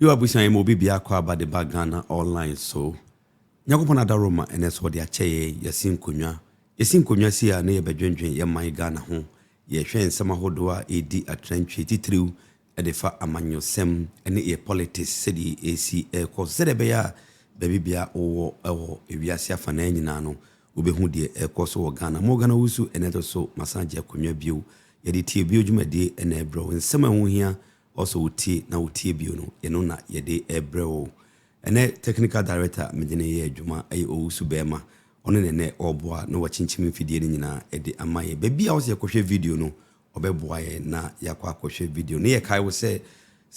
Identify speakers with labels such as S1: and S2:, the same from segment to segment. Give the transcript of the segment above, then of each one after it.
S1: You are bushing mo bibia kwa ba de bagana online so. Nyakopona da Roma enes wode akyeye yasin konwa. Yasin konwa si a na ye bedwendwen ye man Ghana ho. Ye hwe nsema hodo a edi atrantwe titiriw e de fa amanyosem ene ye politics sedi AC ko sede be ya bibia owo ewo ewiase afa na nyina no obehu de ekoso wo Ghana. Mo Ghana wusu eneto so masanje konwa bio. Ye de tie bio dwumade ene ebro nsema ho hia also uti na utie bio no ye no na ye de ebro. Ene technical director medine ye adwuma ay owusu bema ono ne oboa no wachinchimi fidie ni nyina ede amaye bebia wo se kohwe video no obeboa ye na yakwa kohwe video ne ye kai wo se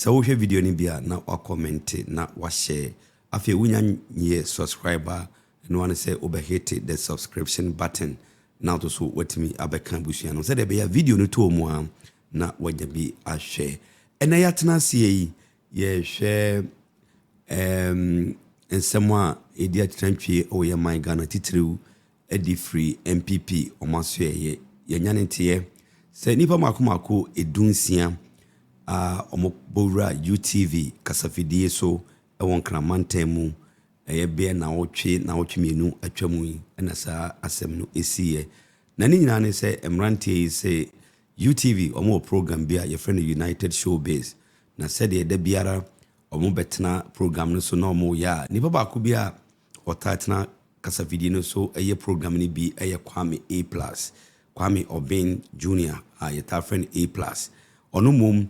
S1: wo hwe video ni bia na wa comment na wa share afi wunya ye subscriber no one say hit the subscription button now to so wetimi abeka busua no se de be ya video no to mu ha na wanya bi a share ene yatena sie ye hwe ensema edi atrantwe o ye man Ghana titiriw edi free MPP omaso ye nyanentie se nipa makomako edunsia omobowra UTV kasafidie so ewon kramantemu eye be na otwemienu atwamu ena sa asem no esiye na ni nyina ne se m0rtuary se UTV omo program bia ye friend United Showbiz na said ye da biara omo betena program no so na omo ya nipa ba ko bia otatena kasa video no so eye program ni bi eye Kwame Obin Junior ye ta friend A+ ono mum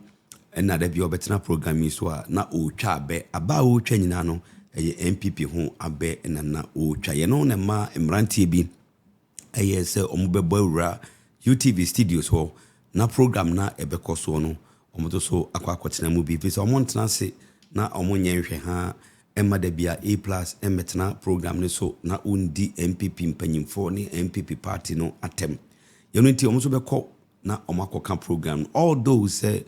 S1: na da bia obetena program yi so a na otwa abe aba otwa nyina no eye MPP ho abe na otwa ye no na ma m0rtuary bi eye se omo bebo awura UTV studios ho na program na ebekoso no omo to so akwakotena mu bi pese omo ntena se na omonye nhwe ha emma da bia A+ emetena program ne so na undi MPP mpanyimfo ne MPP party no atem yeno nti omo so beko na omo akoka program all those say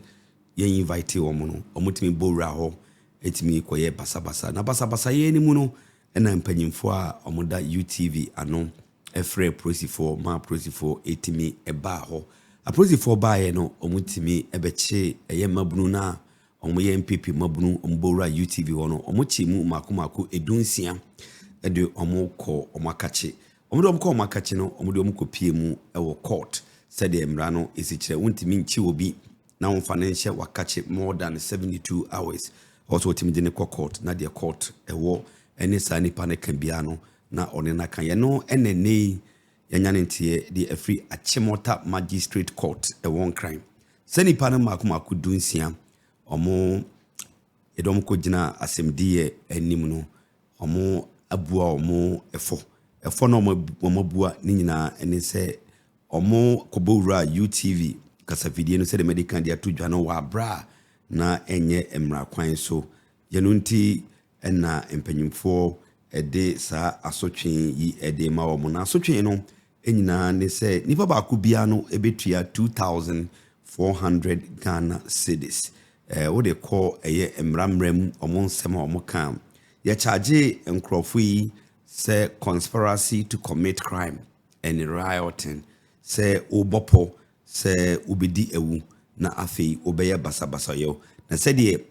S1: ye invite omo no omo timi bowra ho etimi koye basabasa na basabasa ye ni mu no na mpanyimfo a omo da UTV ano efre prosifo ma prosifo etimi eba ho a prosifo ba ye no omo timi ebeche eye mabunu na omo ye MPP mabunu ombowra UTV wono omo chimu makomako edunsia ede omo ko omo akache omo de omo ko omo akache no omo de omo kopie mu ewo court said the emra no esichire wontimi nchi obi na on financial wakache more than 72 hours also timi de ne court na de court ewo ene sa nipa ne kan bia no na one na kan ye no enene yanyanentie de afri achimota magistrate court ewon crime sani pa na makomako dunsia omo edom ko gina asemdie anim no omo abua omo efo no omo bua ni nyina ene se omo kobowura UTV kasafidie no se de medical dia to dwa no wa bra na enye emra kwan so yeno nti ena empanyimfo ede sa asotwe yi ede ma omo na asotwe no enyina ne se nipa ba ko bia no ebetua 2400 Ghana cedis what they call a mramrem omon sema omokan ya charge enkrofo yi say conspiracy to commit crime and rioting say obopo say ubedi ewu na afei obeye basabasa yo na say de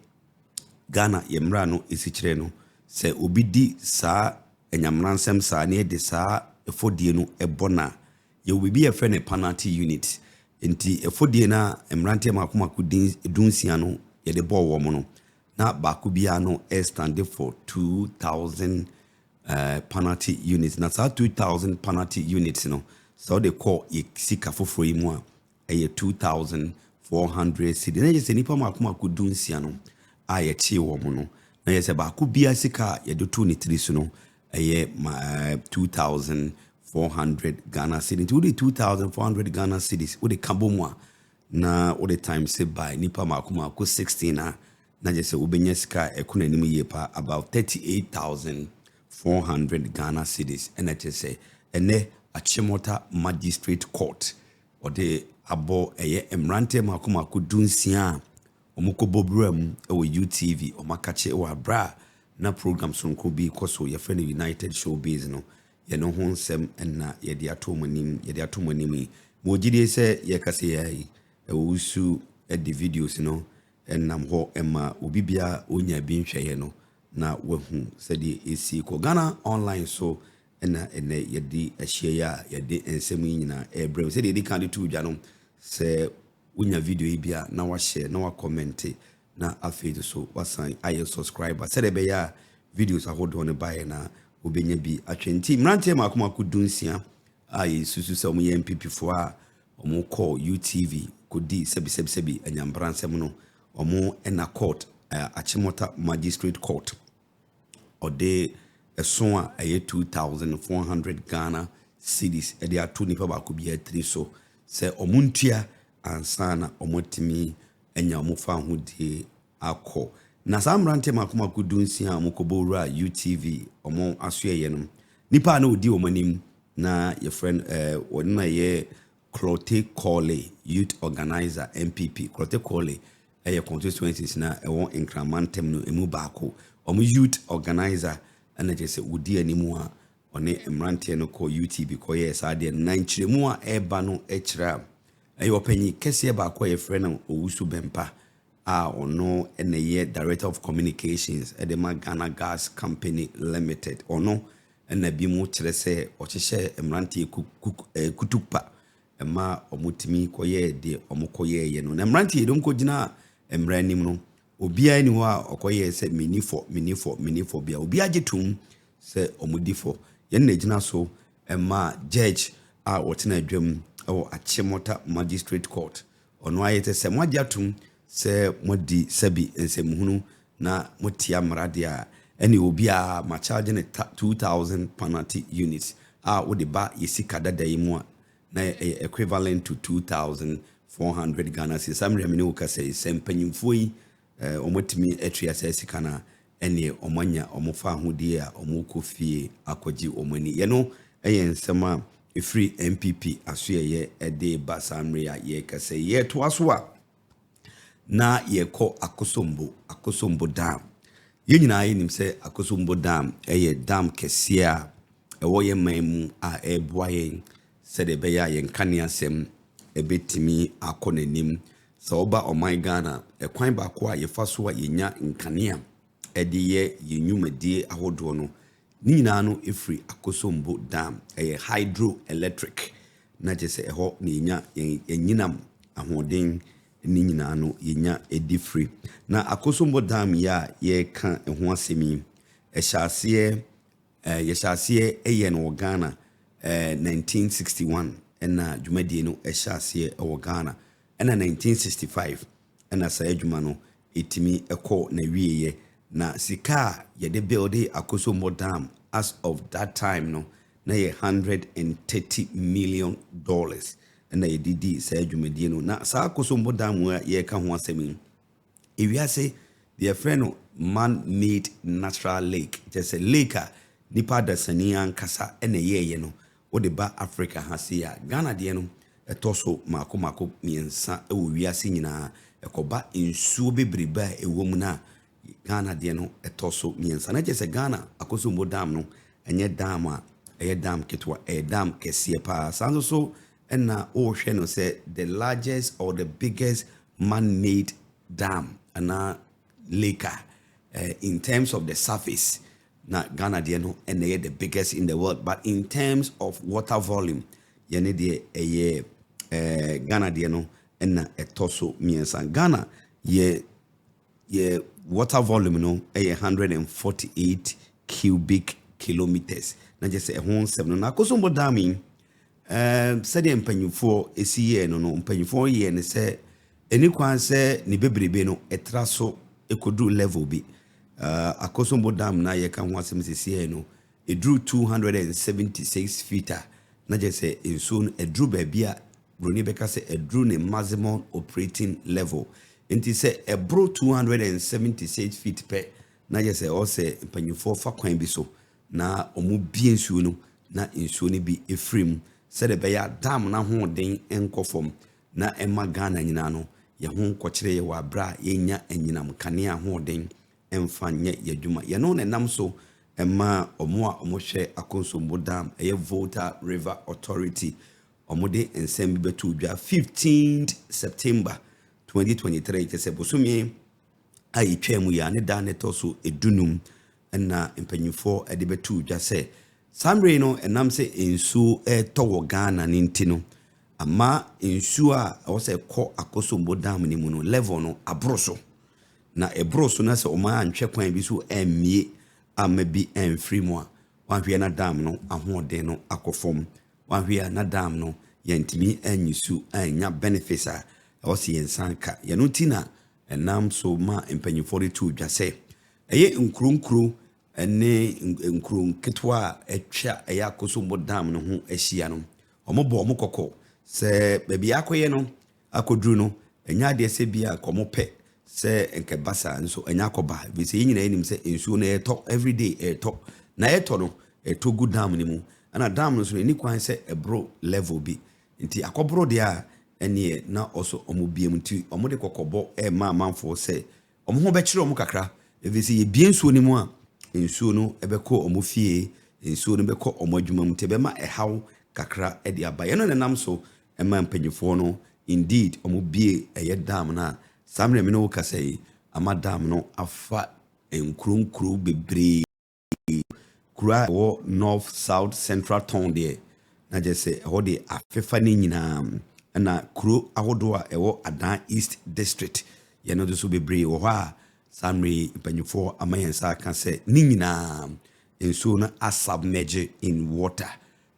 S1: Ghana yemra no esichire no say obidi sa enyamransem sa na de sa efodie no ebona ye obibi e fe ne penalty unit enti efodie na m0rtuary makomako dunsia no ye de ball wo no na baako bia no stand for 2000 penalty units na sa 2000 penalty units no so they call ye sika foforo yi mu a 2400 cedi na ye se nipa makomako dunsia no a ye chi wo no na ye se baako bia sika ye do to ni tri so no 2400 Ghana cedi to the 2400 Ghana cedis wo de kabomwa na all the time say by nipa makomako 16 na je se obenya sika ekonanim yepa about 38400 Ghana cedis and it say ene achimota magistrate court or the abo eye m0rtuary makomako dunsia omukobobram ewo UTV omakache ewo abra na program sonko bi koso ye friend United Showbiz no ye no honsem na ye de atomanim mo gidie se ye kase ye ewusu the videos no ɛnam hɔ ɛma obi bia onya bi nhwɛyɛ no na wahu sɛdeɛ ɛsi kɔ Ghana online so ɛna ɛnɛ yɛde ahyia a yɛde nsɛm yi nyinaa ɛbrɛ sɛdeɛ yɛde ka de to dwa no sɛ wonya video yi bia na wahyɛ na wakɔmmɛnte na afei so wasan ayɛ subscriber sɛdeɛ ɛbɛyɛ a videos ahodoɔ no baeɛ na wobɛnya bi atwɛ nti mmeranteɛ maako dunsia a yɛsusu sɛ ɔmo yɛ MPP foɔ a ɔmo kɔ UTV kɔdi sɛbi anyambransɛm no ɔmo ɛna court Achimota Magistrate Court ɔde ɛso a ɛyɛ 2,400 Ghana cedis ɛde ato nipa baako bi atiri so sɛ ɔmo ntua ansa na ɔmo timi anya ɔmo fa ahodie akɔ na saa mmeranteɛ maako dunsia a ɔmo kɔbɔwura UTV ɔmo asoɛyɛ no nipa na odi ɔmo anim na your friend wɔn na yɛ Clote Cole youth organizer MPP Clote Cole ɛyɛ constituencies na ɛwɔ Nkramantem no emu baako ɔmo youth organizer ɛna gye sɛ odi anim a ɔne mmeranteɛ no kɔ UTV kɔ yɛ saa deɛ na nkyerɛmu a ɛba no ɛkyerɛ ɛyɛ ɔpanyin kɛseɛ baako a yɛfrɛ no Owusu Bempa a ɔno ɛna yɛ director of communications ɛde ma Ghana Gas Company Limited ɔno ɛna bi mu kyerɛ sɛ ɔhyehyɛ mmeranteɛ kutukpa ɛma ɔmotimi kɔyɛ de ɔmokɔyɛ no na mmeranteɛ dom kɔgyina mmeranim no obiara ni hɔ a ɔkɔyɛ sɛ minifo bia obi agye tum sɛ ɔmodifo yɛn na gyina so ɛma judge a wɔtena adwam ɛwɔ Achimota Magistrate Court ɔno ayɛ sɛ mo agye atum sɛ modi sɛbi nsɛmhunu na motia mmerade a ɛne obi a ma charge ne 2,000 penalty units a wode ba yesika dada yi mu a na equivalent to 2,400 Ghana cedis samre me ne wo kasa sempanyimfo yi omotimi atria sa sika na ɛne omanya omofa ahodie a omokɔ fie akɔgye omani ye no ɛyɛ nsɛm a efiri MPP asoɛyɛ ɛde ba samre a ye kasa ye to aso a na ye kɔ Akosombo dam yɛn nyinaa yɛnim sɛ Akosombo dam ɛyɛ dam kɛseɛ a ɛwɔ yɛ man mu a ɛboa yɛn sɛdeɛ ɛbɛyɛ a yɛn kane asɛm ɛbɛtumi akɔ n'anim sɛ ɔba ɔman Ghana ɛkwan baako a yɛfa so a yɛnya nkanea ɛde yɛ yɛn nnwumadie ahodoɔ no ne nyinaa no ɛfiri Akosombo dam ɛyɛ hydroelectric na kyerɛ sɛ ɛhɔ na yɛnya yɛnyinam ahoɔden ni nyinaa no yenya edifri na Akosombo dam ya ye ka ho asɛm yi ɛhyɛaseɛ ɛyɛ no Ghana 1961 ɛna dwumadie no ɛhyɛaseɛ ɛwɔ Ghana ɛna 1965 ɛna saa adwuma no etimi ɛkɔ na wieyɛ na sika ye de build Akosombo dam as of that time no na ye $130 million na yedidi saa dwumadie no na saa Akosombo dam a ye ka ho asɛm ewiase the friend no man-made natural lake just a lake a nipa dasani ankasa na yeye no wo de ba Africa ha se ya Ghana de no ɛtɔso mako miensa ɛwɔ wiase nyinaa ɛkɔba nsuo bebreba ɛwɔ mu na Ghana de no ɛtɔso miensa na just Ghana Akosombo dam no ɛnyɛ dam a ɛyɛ dam ketwa dam kɛseɛ pa sanso so and ocean no say the largest or the biggest man-made dam and lake in terms of the surface na Ghana de no and they are the biggest in the world but in terms of water volume yene de Ghana de no and etoso miensa Ghana ye water volume no 148 cubic kilometers na just a hon 7 na Akosombo dam sɛdeɛ mpanyimfoɔ ɛsi no mpanyimfoɔ yɛ ne sɛ ɛni kwan sɛ ne bebrebe no ɛtra so ɛkɔduru level bi Akosombo dam na yɛka ho asɛm sɛsi no ɛduru 276 feet na gye sɛ nsuo no ɛduru baabi a broni bɛka sɛ ɛduru ne maximum operating level nti sɛ ɛboro 276 feet pɛ na gye sɛ ɔsɛ mpanyimfoɔ fa kwan bi so na ɔmo bie nsuo no na nsuo no bi ɛfirim sɛde bɛyɛ dam na ho den enkɔfom na ɛma Ghana nyina no ye ho kɔkyerɛ ye wɔ abra yenya anyinam kanea ho den ɛmfa nyɛ yadwuma ye no nam so ɛma ɔmo a ɔmo hwɛ Akosombo dam ɛyɛ Volta River Authority ɔmo de nsɛm bi beto dwa 15th September 2023 kyese bosome ayi twam ya ne da ne toso edunum na mpanyifo de betu dwa se samre no enam se ensu towo Ghana ne ntino ama ensu a wo se kɔ Akosombo dam ne mu no level no abroso na ebroso na se o ma antwe kwan bi so emie ama bi enfri mu a wanhwe na dam no ahoɔden no akɔfom wanhwe na dam no yɛntimi anyisu anya benefits a ɔsi yensanka yɛno tina enam so ma mpanyifo de tu dwa se ɛyɛ nkrunkru ne nkrunketwa etwa ɛyɛ Akosombo dam no ho ahyia no ɔmobɔ ɔmokɔkɔ sɛ baabi akɔyɛ no akɔduru no enya de sɛ bia kɔmopɛ sɛ nkɛbasa nso enya akɔba bi sɛ nyina anim sɛ ensuo no ɛtɔ everyday ɛtɔ na ɛtɔ no ɛtɔ gu dam ne mu ana dam no so ni kwan sɛ ɛbro level bi nti akɔbro de a ɛne na ɔso ɔmo biem nti ɔmo de kɔkɔbɔ ɛma amanfo sɛ ɔmo ho bɛkyerɛ ɔmo kakra ebi sɛ yebie nsuo ne mu a nsuo no ɛbɛkɔ ɔmo fie nsuo no bɛkɔ ɔmo adwuma mu te bɛma ɛhaw kakra ɛde aba yɛno nenam so ɛma mpanyifo no indeed ɔmo bie ɛyɛ dam na samre me no wo kasa yi ama dam no afa nkrunkru bebree kura wo north south central town there na je se ho de afefa ni nyina na kuro ahodo a ewo Adan East District ye no so bebree wo ho a samre mpanyifo amayensa ka se ni nyina enso na asubmerge in water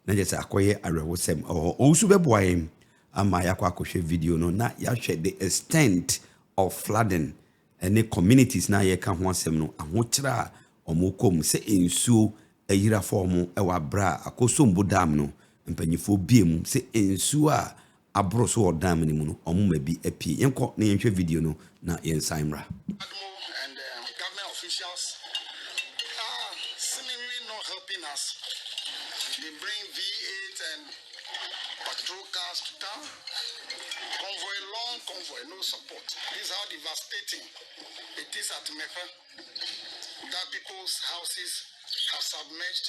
S1: na je se akoye arewosem o su beboaye ama yakwa akohwe video no na ya hwe the extent of flooding any communities na ye ka ho asem no ahokyera omokom se ensuo ayira form ewa bra Akosombo dam no mpanyifo biem se ensuo a abroso o dam ni mu no omuma bi apie yenko na yenhwe video no na yensaimra
S2: and government officials are seemingly not helping us. They bring V8 and patrol cars to town. Convoy, long convoy, no support. This is how devastating it is at Mefa. That people's houses have submerged,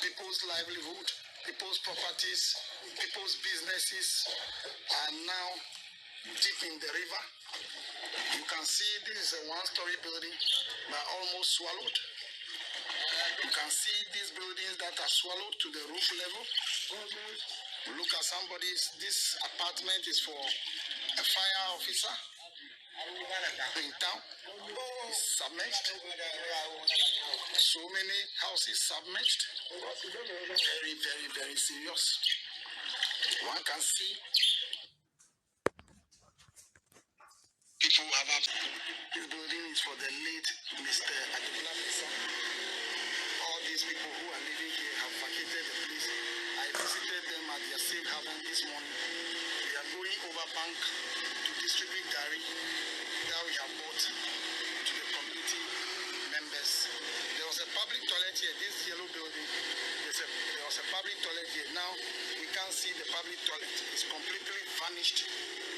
S2: people's livelihood, people's properties, people's businesses are now deep in the river. You can see this is a one-story building but almost swallowed. You can see these buildings that are swallowed to the roof level. Look at somebody's, this apartment is for a fire officer in town. It's submerged. So many houses submerged. Very, very, very serious. One can see people have up. This building is for the late Mr. Adibulafisa. All these people who are living here have vacated the place. I visited them at their safe haven this morning. We are going over bank to distribute gari that we have bought to the community members. There was a public toilet here, this yellow building. There was a public toilet here. Now we can't see the public toilet. It's completely vanished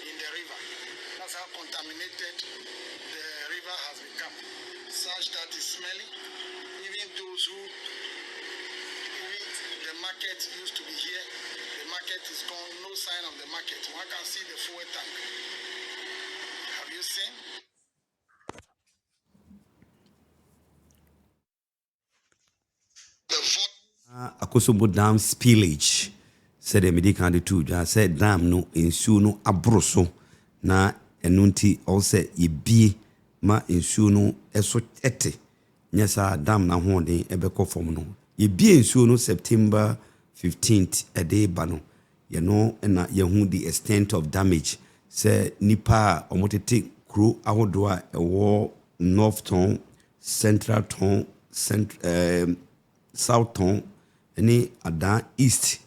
S2: in the river. That's how contaminated the river has become, such that it's smelly. Even those who eat, the market used to be here, the market is gone, no sign of the market. One can see the fuel tank. Have you seen?
S1: Akosombo dam spillage said the medical de tu ja said dam no ensuo no abroso na enunti also yebie ma ensuo no eso ete nyesa dam na ho den ebekɔ fom no yebie ensuo no September 15th ede ba no ye no na ye hu the extent of damage say nipa omotete kro ahodo a ɛwɔ north town central town south town any Adan East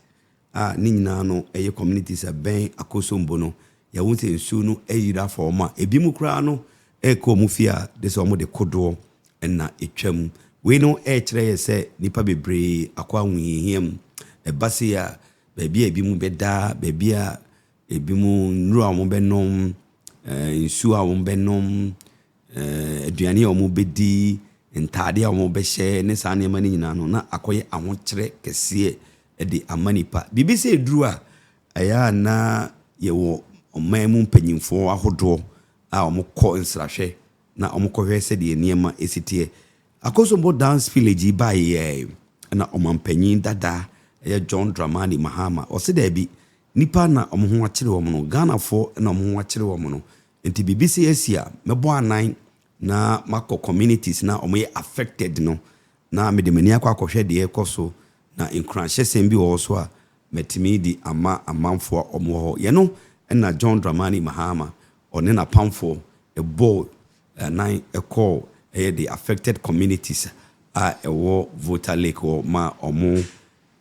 S1: ni nyina no eye communities ben Akosombo no ya wonte nsuo no ayira forma ebi mu kra no ekɔ mu fia de so mo de kodo na etwam we no kyerɛ yɛ sɛ nipa bebree akɔ ahwehiam ɛbase a baabi a ebi mu bɛda baabi a ebi mu nnuro a mo bɛnom nsuo a mo bɛnom aduane a mo bɛdi ntade a mo bɛhyɛ ne saa nneɛma ne nyina no na akɔyɛ ahokyerɛ kɛseɛ de amanipa bibi sɛ eduru a ɛyɛ na yɛwɔ ɔman mu mpanyimfo ahodoɔ a ɔmo kɔ nsrahwɛ na ɔmo kɔhwɛ sɛ deɛ nneɛma esitie Akosombo dance village ba yɛ na ɔmampanyin dada ɛyɛ John Dramani Mahama ɔsɛ daabi nipa na ɔmo ho akyere wɔn no Ghana fo na ɔmo ho akyere wɔn no nti bibi sɛ asia mɛbɔ anan na makɔ communities na ɔmo yɛ affected no na mede mani akɔ akɔhwɛ deɛ ɛkɔ so na nkranhyɛsɛm bi wɔ so a metimi di ama amanfo ɔmo hɔ yɛ no ɛna John Dramani Mahama ɔne na pamfo ɛbɔ anan ɛkɔ ɛyɛ the affected communities a ɛwɔ Volta Lake wɔ ma ɔmo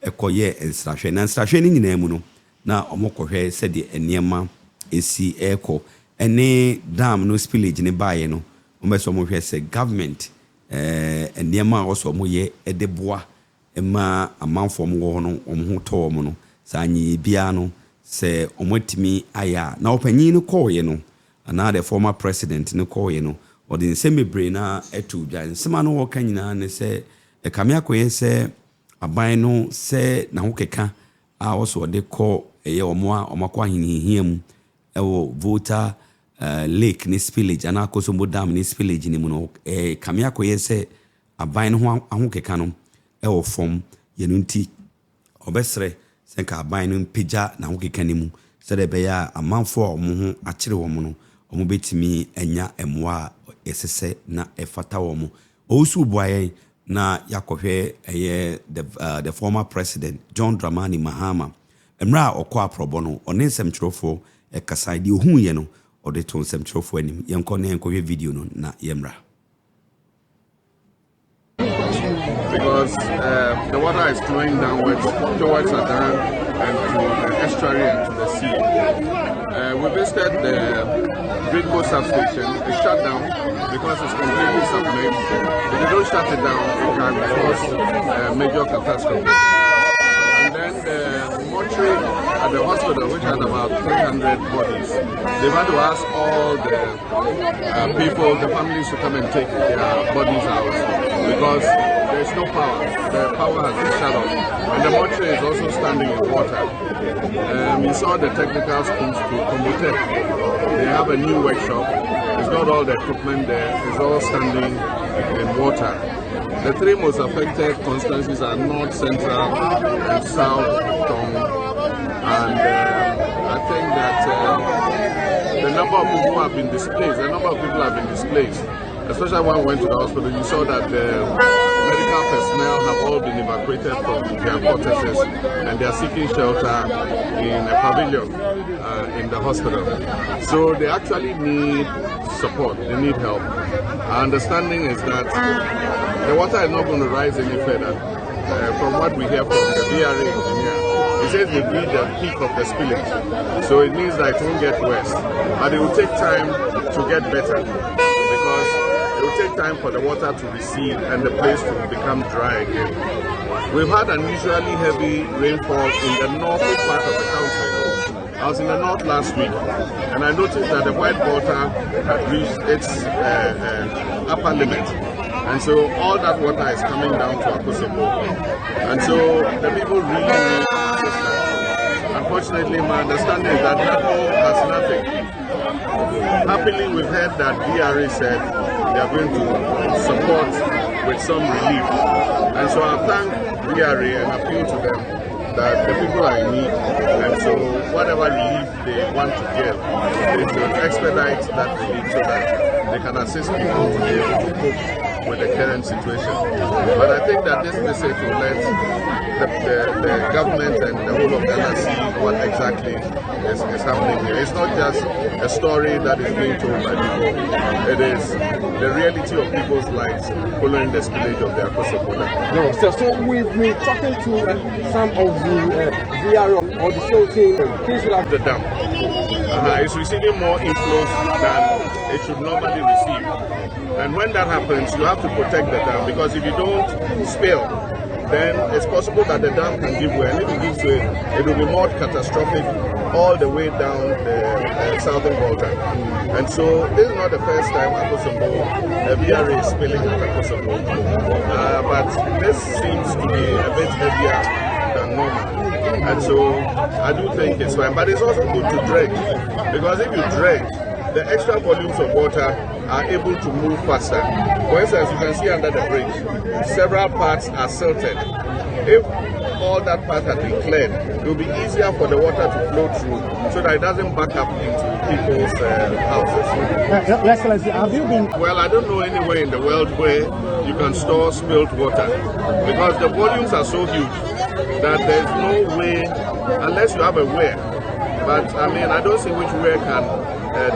S1: ɛkɔyɛ nsrahwɛ na nsrahwɛ ne nyinaa mu no na ɔmo kɔhwɛ sɛdeɛ nneɛma esi ɛkɔ ɛne dam no spillage ne baeɛ no ɔmo ɛsɛ ɔmo hwɛ sɛ government nneɛma a ɔsɔ ɔmo yɛ ɛde boa ɛma amanfo ɔmo wɔ hɔ no ɔmo ho tɔ ɔmo no saa nyɛ bia no sɛ ɔmo atumi ayɛ a na ɔpanyin no kɔɔyɛ no anaa the former president no kɔɔyɛ no ɔde nsɛm bebree na ɛto dwa nsɛm no wɔka nyinaa ne sɛ ɛkame akɔyɛ sɛ aban no sɛ na ho keka a ɔsɔ ɔde kɔ ɛyɛ ɔmo a ɔmo akɔ ahenhia mu ɛwɔ Volta Lake ne spillage ana Akosombo dam ne spillage ne mu no kame akɔyɛ sɛ aban no ho keka no ɛwɔ fam yɛno nti ɔbɛsrɛ sɛ nka aban no mpagya na ho keka ne mu sɛ de bɛyɛ a amanfo a ɔmo ho akyere wɔn no ɔmo betimi anya mmoa a ɛsesɛ na ɛfata wɔn ɔwusu boayɛ na yakɔhwɛ ɛyɛ the former president John Dramani Mahama mmerɛ a ɔkɔ aprɔbɔ no ɔne nsɛmtwerɛfoɔ ɛkasa deɛ ohun yɛ no ɔde to nsɛmtwerɛfoɔ anim yɛnkɔ na yɛnkɔhwɛ video no na yɛmmra.
S3: Because the water is flowing downwards towards the dam and to the estuary and to the sea. We visited the b0dies substation. It's shut down because it's completely submerged. If you don't shut it down, it can cause a major catastrophe. And then the mortuary at the hospital, which had about 300 bodies, they've had to ask all the people, the families, to come and take their bodies out because there's no power. The power has been shut off. And the mortuary is also standing in water. You saw the technical schools to Kombutek. They have a new workshop. It's got all the equipment there. It's all standing in water. The three most affected constituencies are North, Central, and South Tong. And I think that the number of people who have been displaced, especially when we went to the hospital, you saw that the medical personnel have all been evacuated from their quarters and they are seeking shelter in a pavilion in the hospital. So they actually need support, they need help. Our understanding is that the water is not going to rise any further. From what we hear from the b0dies engineer, he says they've reached the peak of the spillage. So it means that it won't get worse. But it will take time to get better because it will take time for the water to recede and the place to become dry again. We've had unusually heavy rainfall in the northern part of the country. I was in the north last week and I noticed that the white water had reached its upper limit. And so all that water is coming down to Akosombo. And so the people really need assistance. Unfortunately, my understanding is that NACO has nothing. Happily, we've heard that b0dies said they are going to support with some relief. And so I thank b0dies and appeal to them that the people are in need. And so whatever relief they want to give, they should expedite that relief so that they can assist people to be able to cope with the current situation. But I think that this visit will let the government and the whole of Ghana see what exactly is happening here. It's not just a story that is being told by people. It is the reality of people's lives following the spillage of the Akosombo.
S4: No, so we've been talking to some of the b0dies or the show team.
S3: The dam. It's receiving more inflows than it should normally receive. And when that happens, you have to protect the dam because if you don't spill, then it's possible that the dam can give way. And if it gives way, it will be more catastrophic all the way down the southern Volta. And so this is not the first time Akosombo, the b0dies is spilling at Akosombo. But this seems to be a bit heavier than normal. And so I do think it's fine. But it's also good to dredge. Because if you dredge, the extra volumes of water are able to move faster. For instance, you can see under the bridge, several parts are silted. If all that part had been cleared, it will be easier for the water to flow through so that it doesn't back up into people's houses.
S4: Excellency, have you been?
S3: Well, I don't know anywhere in the world where you can store spilled water because the volumes are so huge that there's no way, unless you have a weir. But I mean, I don't see which weir can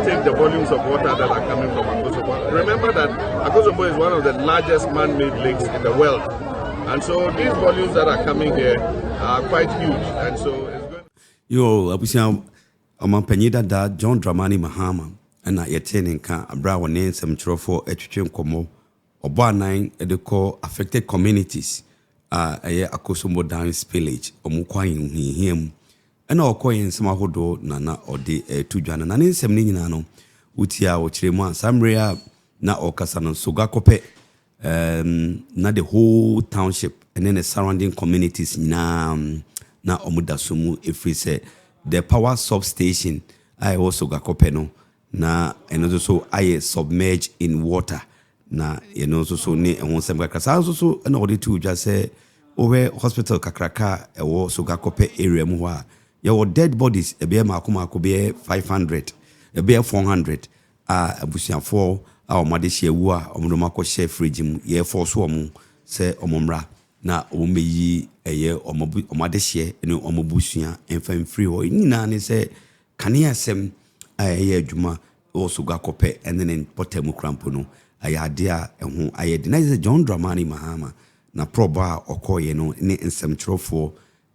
S3: take the volumes of water that are coming from Akosombo. Remember that Akosombo is one of the largest man-made lakes in the world. And so these volumes that are coming here are quite huge. And so it's good.
S1: Yo, abusia omanpanyida da John Dramani Mahama and yetene nka abra wone nsɛmtwerɛfo atwetwe nkɔmmɔ ɔbɔ anan de kɔ affected communities ɛyɛ Akosombo down spillage ɔmukwa hinhiam ɛna ɔkɔ yɛn nsɛm ahodo na ɔde to dwane na ne nsɛm ne nyina no wotia wɔkyerɛ mu a samrea na ɔkasa no Sogakope na the whole township and then the surrounding communities na omudasumu if we say the power substation I also Sogakope no na and also I submerged in water na you know so ne and some kakra so na odi to just say over hospital kakraka e wo Sogakope area mu ha your dead bodies e be makoma be 500 e be 400 abusiafo omade hye wu a omodo makọ hye fridge mu ye force omo se omomra na omeyi eye omade hye ne omobusua enfam free ho nyina ne se kane asem eye adwuma o Sogakope and then potamu krampo no ayade a eho ayede na se John Dramani Mahama na proba okoye no ne nsɛmtwerɛfo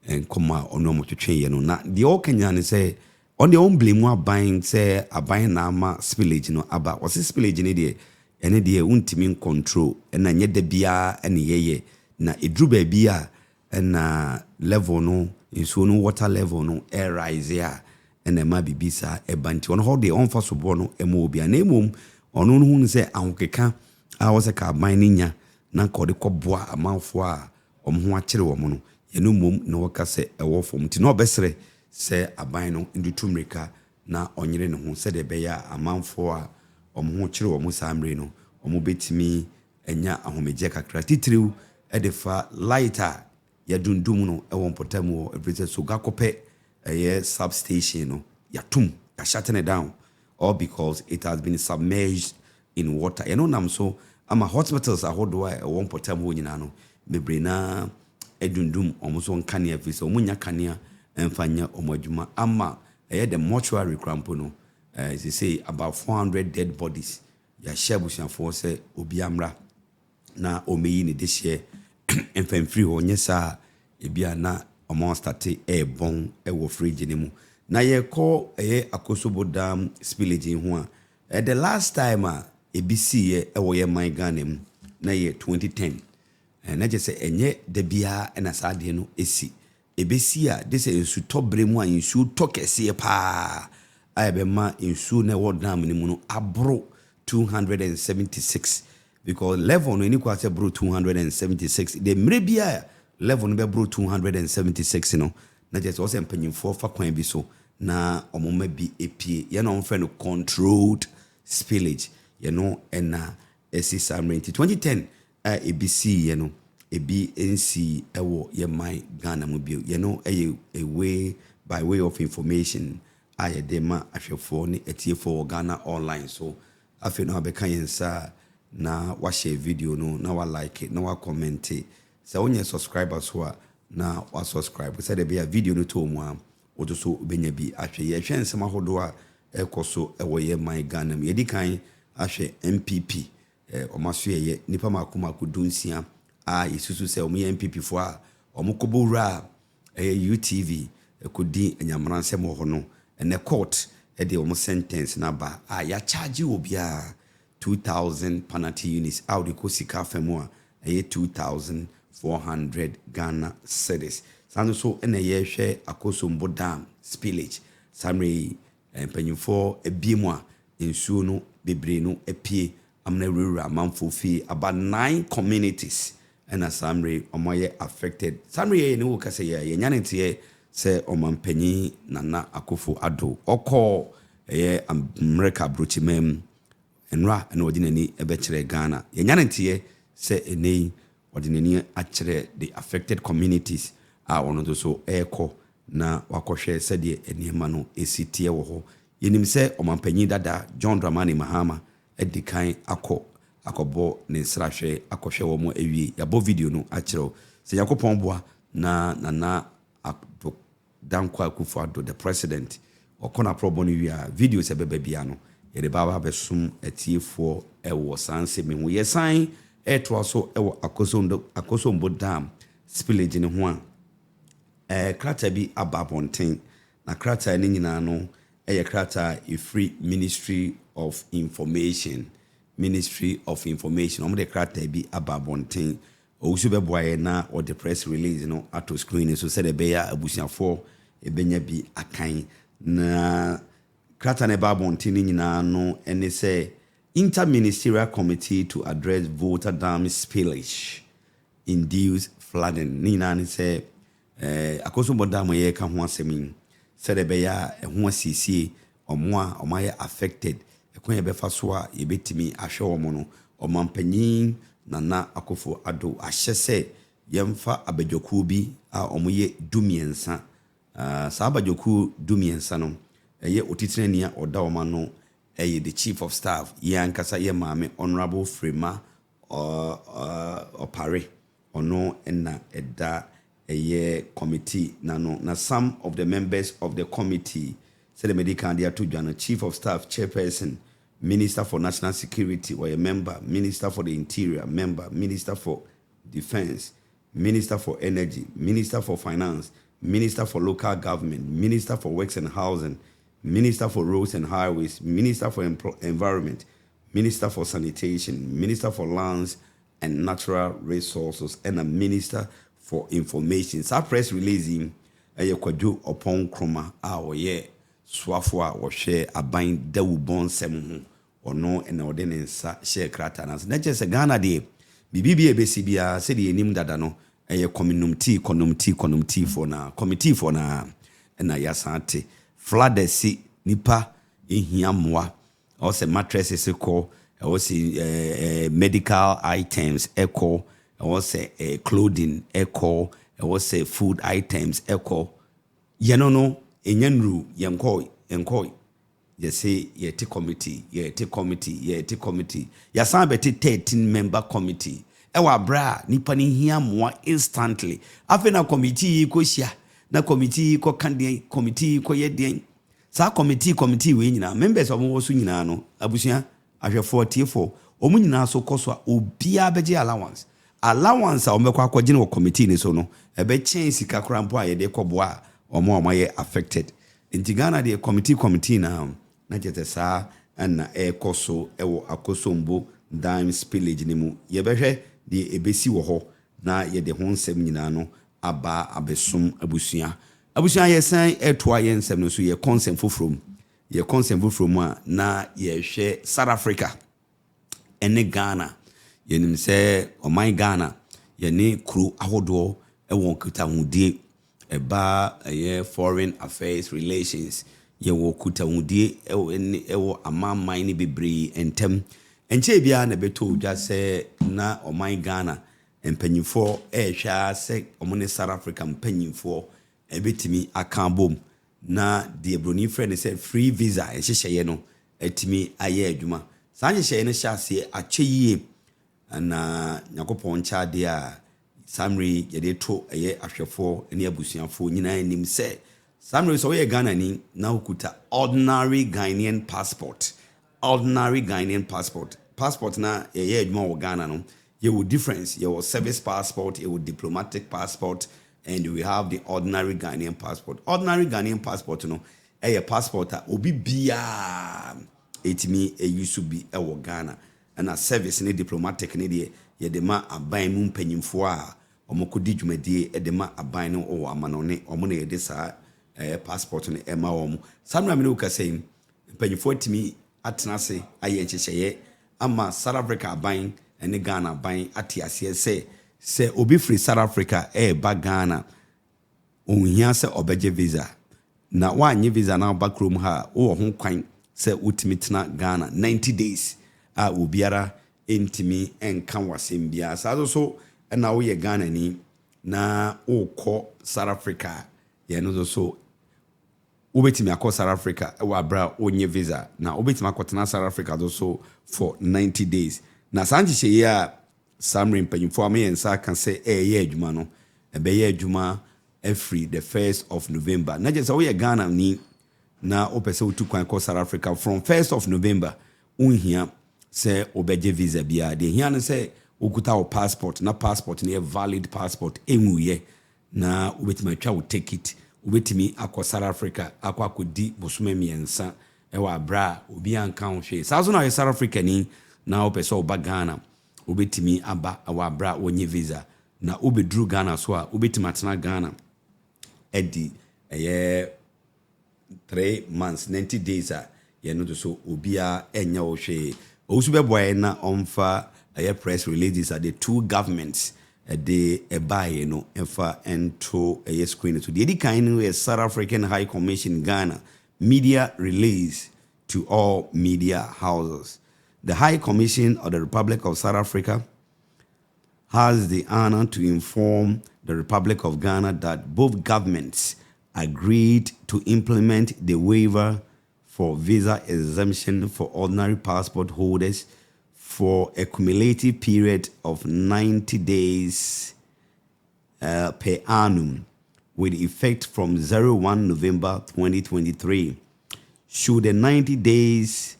S1: nkoma ono motwetwe ye no na de okanya ne se on the own blame wa buying say a buying na ama spillage no aba was spillage ne de ene de untimi control na nye de bia ene yeye na edru ba bia na level no inso no water level no air rise ya ene ma bibisa e banti on how de on fa so bo no e mo bia na emom ono no hu se ahokeka a wo se ka ban nya na ko de koboa amanfo a omho akere wo mo no ye no mom na wo ka se e wo fom ti no obesere se aban no ndutumrika na onyere ne ho se de be ya amanfo a omho kire wo mo samre no omo betimi enya ahomeje kakra titiriw edefa lighter ya dundum no e won potamu everything Sogakope a substation no yatum ya shutting it down all because it has been submerged in water you know nam so ama hospitals ahodo e won potamu nyina no bebre na edundum omo so nkane afisa omunya kanea enfanya omodwuma ama the m0rtuary crampo no as they say about 400 dead bodies ya shabusian for say obiamra na omeyi ne dehye enfam free ho nyesa ebia na omo start bon wo fridge ne mu na ye call Akosombo dam spillage ho a the last time ebisi ye wo ye man Ghana mu na ye 2010 na je say enye de bia na saade no esi ebesi a de say ensu tobre mu a ensu tokese pa ayebema ensu na wo dam ne mu no abro 276 because level no equal say bro 276 the mrebia level no be bro 276 no na just was empanyimfo fa kwan bi so na omoma bi epie ye no mfa no controlled spillage ye no na esi samre 2010 ABC ye no ebi NC ewo ye my Ghana mu bio ye no a way by way of information ayedema ahwefo ne etiefo Ghana online so afi no abeka yensa na wa share video no na wa like it na wa comment it so onye subscribers ho na wa subscribe say there be a video no to mu am odo so benya bi ahwe ye hwe nsema hodo a ekoso ewo ye my Ghana mu yedi kan ahwe MPP omaso ye nipa makoma kudunsia isusu se omo MPP fo a omukobowura UTV ekodi enyamransem ho no ene court de omo sentence na ba ya charge obia 2000 penalty units out the kosika famo 2400 Ghana cedis sanu so ene ye hwe Akosombo dam spillage samre empanyimfo ebiemu a ensuo no bebre no epie amna rura manfo fi about 9 communities and a samre omoye affected samre ne wo kase ye nyanete se omampanyi nana akofo ado oko m0rtuary brochimem enra na ordinary ebechere Ghana yenyanentie se enei ordinary achere the affected communities a ono so eko na wakohwe se de enema no esitie wo ho yenim se omampanyi dada John Dramani Mahama edikan akobo ne nsrahwe akohwe wo mo awie yabo video no akere se yakopon boa na Dankwa Akufo-Addo the president okona proboni wia video se beba bia no ye de baba besum atiefo ewo sanse me ho ye san eto so ewo Akosombo dam spillage ne ho a krata bi ababonten na krata ni nyina no krata free Ministry of Information omo de krata bi ababonten Osu beboaye na or the press release no ato screen so said ebeya abusiafo ebenya bi akan na krata ne babontini nyina no ene say interministerial committee to address voter dam spillage induced flooding nina ne say Akosombo dam ye ka ho asemi said ebeya ho asisi omo affected ekon ye befa so a ye betimi ahwe omo no omampanyin Nana Akufo-Addo ahyese yemfa abadwoku bi a omoye dumiensa sa abadwoku dumiensa no eye otitirania oda oma no eye the chief of staff yankasa ye maame honorable Frema opare ono na eda eye committee na some of the members of the committee said the medical dia to Jana chief of staff chairperson Minister for National Security or a member, Minister for the Interior, member, Minister for Defense, Minister for Energy, Minister for Finance, Minister for Local Government, Minister for Works and Housing, Minister for Roads and Highways, Minister for Environment, Minister for Sanitation, Minister for Lands and Natural Resources, and a Minister for Information. Sa press releasing a kwadwo upon kroma a swafo a wo hwe aban dawu bonsem ho ono ena ode ne nsa share krata na na je se Ghana de bibibi ebesi bia se de enim dada no community for na committee for na yasante floodesi nipa ehia moa o se mattresses ko o se medical items echo o se clothing echo o se food items echo no enyanru yenkoi say yeti committee ya san beti 13 member committee ewa bra nipa ni hia moa instantly afi na committee ko hia na committee ko kande committee ko yedien sa committee we nyina members of wo so nyina no abusua ahwefo tiefo omu nyina so koso a obia beje allowance a omekwa akogene wo committee ni so no ebe chen sika krampo a yede koboa omo ye affected inti Ghana de committee na jete sa na koso ewo Akosombo dam spillage ni mu ye behwe de ebesi wo ho na ye de ho nsem nyina no aba abesum abusua ye san etoa ye nsem no so ye consent fofrom a na ye hwe South Africa ene Ghana ye nim se oman Ghana ye ne kru ahodo ewo kuta hudie eba foreign affairs relations ye wo kuta hudie ewo amamman ni bebre entem enche bia na beto dwa se na oman Ghana empanyifo hwa se omone South Africa empanyifo ebetimi akambom na de broni friend say free visa ehyehyeye no etimi aye adwuma sanhyehyeye no hyase akyeyie na nyakopon chade a Samri yede to ahwefo ene abusuafo nyina anim se Samri so ye Ghana ni na ukuta ordinary Ghanaian passport na ye adwuma wo Ghana no ye wo difference ye wo service passport ye wo diplomatic passport and we have the ordinary Ghanaian passport no passport a obi bia etimi use bi wo Ghana and a service ne diplomatic ne de ye de ma aban mu mpanyimfo a omokodi dwumadie edema aban no o amanone omo na yede sa passport no ema omo samra me no ka sei mpanyimfo atimi atenase aye nkyehye ama South Africa aban ene Ghana aban atiase se obi free South Africa ba Ghana onhia se obeje visa na wanye visa na ba krom ha wo ho kwan se utimi tena Ghana 90 days a obiara entimi enka wasem bia sa so na wo ye Ghana ni na okọ South Africa ye no so ubetimi akọ South Africa e wa bra onye visa na ubetimi akọtena South Africa so for 90 days na sanji she ya Samrin panyimfo ameyensa kan say ye adwuma no e be ye adwuma every the 1st of November na je say wo ye Ghana ni na opese utu kwan ko South Africa from 1st of November unhia say obeje visa bia de hia no say okuta o passport na passport na valid passport emuye na obetima twa wo ticket obetimi akọ South Africa akodi bosome miensa e wa bra obi anka ho hwe sa so na South Africa ni na opese oba Ghana obetimi aba wa bra onye visa na obedru Ghana so a obetimi atena Ghana edi 3 months 90 days a ye no so obia enya wo hwe osu be boy na onfa press releases at the two governments the buy no enfa ento screen so the kind of South African High Commission Ghana media release to all media houses. The High Commission of the Republic of South Africa has the honor to inform the Republic of Ghana that both governments agreed to implement the waiver for visa exemption for ordinary passport holders for a cumulative period of 90 days per annum with effect from 01 November 2023. Should the 90 days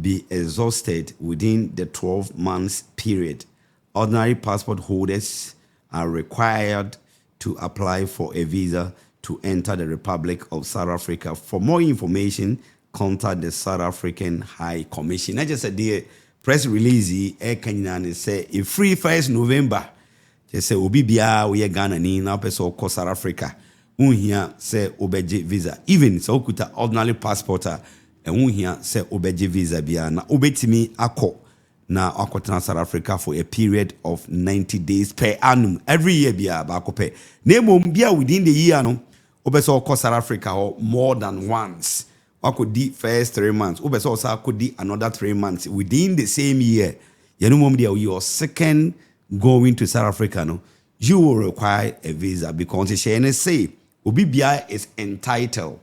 S1: be exhausted within the 12 months period, ordinary passport holders are required to apply for a visa to enter the Republic of South Africa. For more information, contact the South African High Commission. I just said the press release Kenyan say a free 1st November. Just say obi bia we Ghana ni na person ko South Africa. Unhia say obeje visa. Even so okuta ordinary passport and unhia say obeje visa bia na obetimi akọ na akọtena South Africa for a period of 90 days per annum. Every year bia ba akọpe. Na emom bia within the year no obeso ko South Africa more than once. Could di first 3 months. Obeso also could di another 3 months within the same year. You know, your second going to South Africa, no, you will require a visa because the NSA Obibia is entitled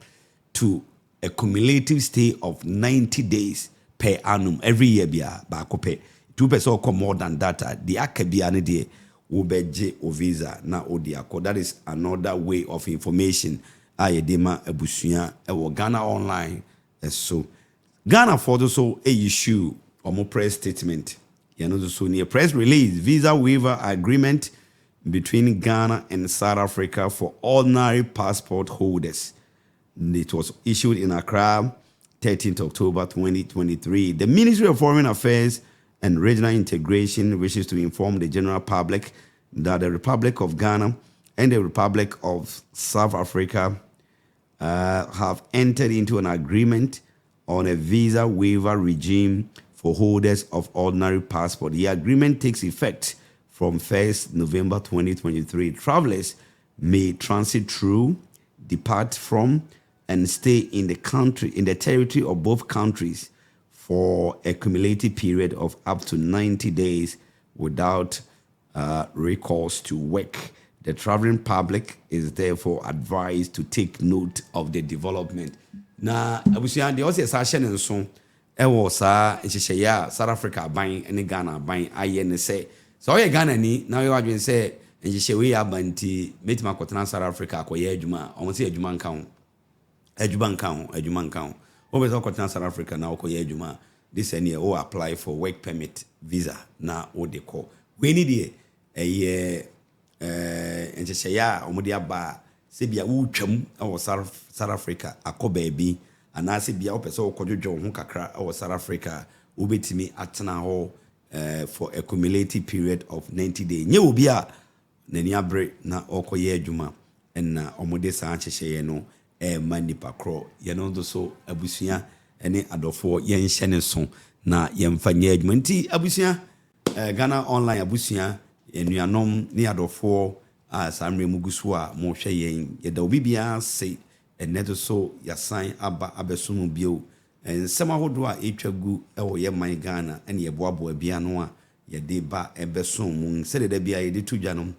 S1: to a cumulative stay of 90 days per annum every year. Bia bakope 2% come more than that. The akabiane de ubeje o visa na odiako. That is another way of information. Ayedema ebusuya ewo Ghana online so Ghana for so a issue or more press statement so near press release visa waiver agreement between Ghana and South Africa for ordinary passport holders. It was issued in Accra 13th October 2023. The Ministry of Foreign Affairs and Regional Integration wishes to inform the general public that the Republic of Ghana and the Republic of South Africa have entered into an agreement on a visa waiver regime for holders of ordinary passport. The agreement takes effect from 1st November 2023. Travelers may transit through, depart from, and stay in the country, in the territory of both countries for a cumulative period of up to 90 days without recourse to work. The traveling public is therefore advised to take note of the development. Na abusia de ose sa hye ne so e wo sa nhyehyɛ ya South Africa ban ne Ghana ban aye ne se so ye Ghana ni na we wadwen se nhyehyɛ we abanti metima kotena South Africa akoye adwuma o mo se adwuma nka ho o be so kotena South Africa na akoye adwuma this any o apply for work permit visa na o de ko we ni de nhyehyɛ omode aba se bia wo twam o South Africa akọ baabi ana se bia opese okodwodwo ho kakra o South Africa obetimi atena ho for a cumulative period of 90 days nye obi a nani abre na okoye adwuma na omode sa nhyehyɛ no manipa kro ye no so abusua ene adofo ye nhye ne so na ye mfa nye adwuma nti abusua Ghana online abusua enuanom ne adofo samre mugusu a mo hwe yen ye da obi bia se eneto so yasan aba abesomu bio nsɛm ahodoɔ a ɛtwa gu ɛwɔ yɛ man Ghana ɛne yɛboaboa bia no a yɛde ba ɛbɛso mu sɛde da bia yɛde to dwa no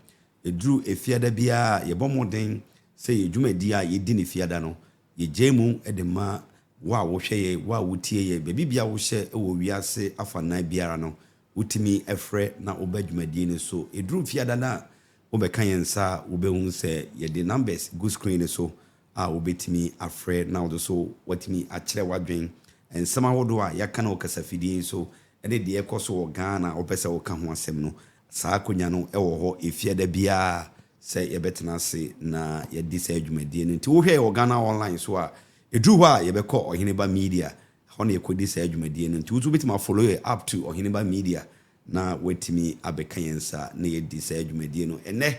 S1: ɛduru efiada bia yɛbɔ mmɔden sɛ yɛ dwumadi a yɛdi ne fiada no yɛgye mu de ma wo a wohwɛ yɛ wo a wotie yɛ baabi bia wohyɛ ɛwɔ wiase afanan biara no wotumi ɛfrɛ na woba dwumadie no so ɛduru fiada no a wobɛka yɛn nsa a wobɛhu sɛ yɛde numbers gu screen no so a wobɛtumi afrɛ na wode so watumi akyerɛ wadwen nsɛm ahodoɔ a yɛaka no wɔ kasafidie so ɛne deɛ ɛkɔ so wɔ Ghana a wopɛ sɛ woka ho asɛm no saa akonya no ɛwɔ hɔ efiada biara sɛ yɛbɛtena ase na yɛdi sɛ adwumadie no nti wohwɛ wɔ Ghana online so a ɛduru hɔ a yɛbɛkɔ Ɔheneba Media hɔ na yɛkɔdi sɛ adwumadie no nti wotu bɛtumi afollow yɛ up to Ɔheneba Media na watumi abɛka yɛn nsa na yɛdi sɛ adwumadie no ɛnɛ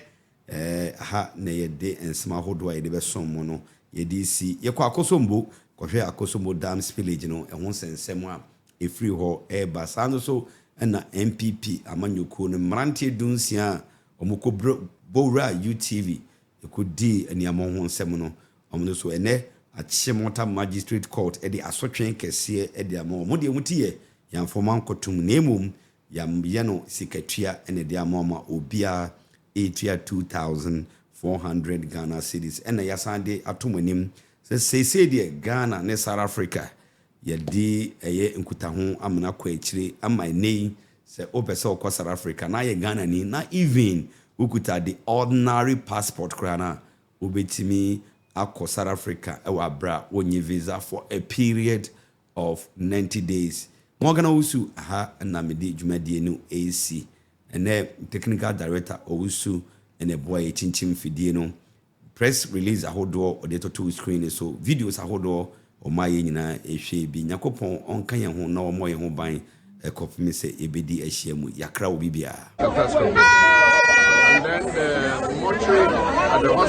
S1: ha na yɛde nsɛm ahodoɔ a yɛde bɛsom mu no yɛde si yɛkɔ Akosombo kɔhwɛ Akosombo dam spillage no ɛho nsɛnsɛm a ɛfiri hɔ ɛba saa no so ɛna MPP amanyɔkuo no mmeranteɛ dunsia a ɔmokɔ bowura UTV ɛkɔdi nneɛma ho nsɛm no ɔmo no so ɛnɛ Akyemota Magistrate Court ɛde asotwe kɛseɛ ɛde ama ɔmo deɛ muti yɛ yɛmfɔma nkɔtum na emom yɛyɛ no sikatua ɛna de ama ɔma obia ɛtua 2,400 Ghana cedis ɛna yɛsan de atom anim sɛ seesei deɛ Ghana ne South Africa yɛde ɛyɛ nkutaho amena kɔ akyire ama ɛnɛ sɛ wopɛ sɛ wokɔ South Africa na yɛ Ghana ni na even wokuta the ordinary passport koraa na wobɛtumi akɔ South Africa ɛwɔ abra wonye visa for a period of 90 days. Morgan Owusu ha na mede dwumadie no AC ɛnɛ technical director Owusu ɛnɛ boy chinchim fidie no press release ahodoɔ ɔde toto screen so videos ahodoɔ ɔma yɛ nyinaa ɛhwɛ bi Nyakopɔn ɔnka yɛn ho na ɔmɔ yɛn ho ban ɛkɔpem sɛ ɛbɛdi ahyia mu yakra wo bibia.
S3: And then the mortuary at the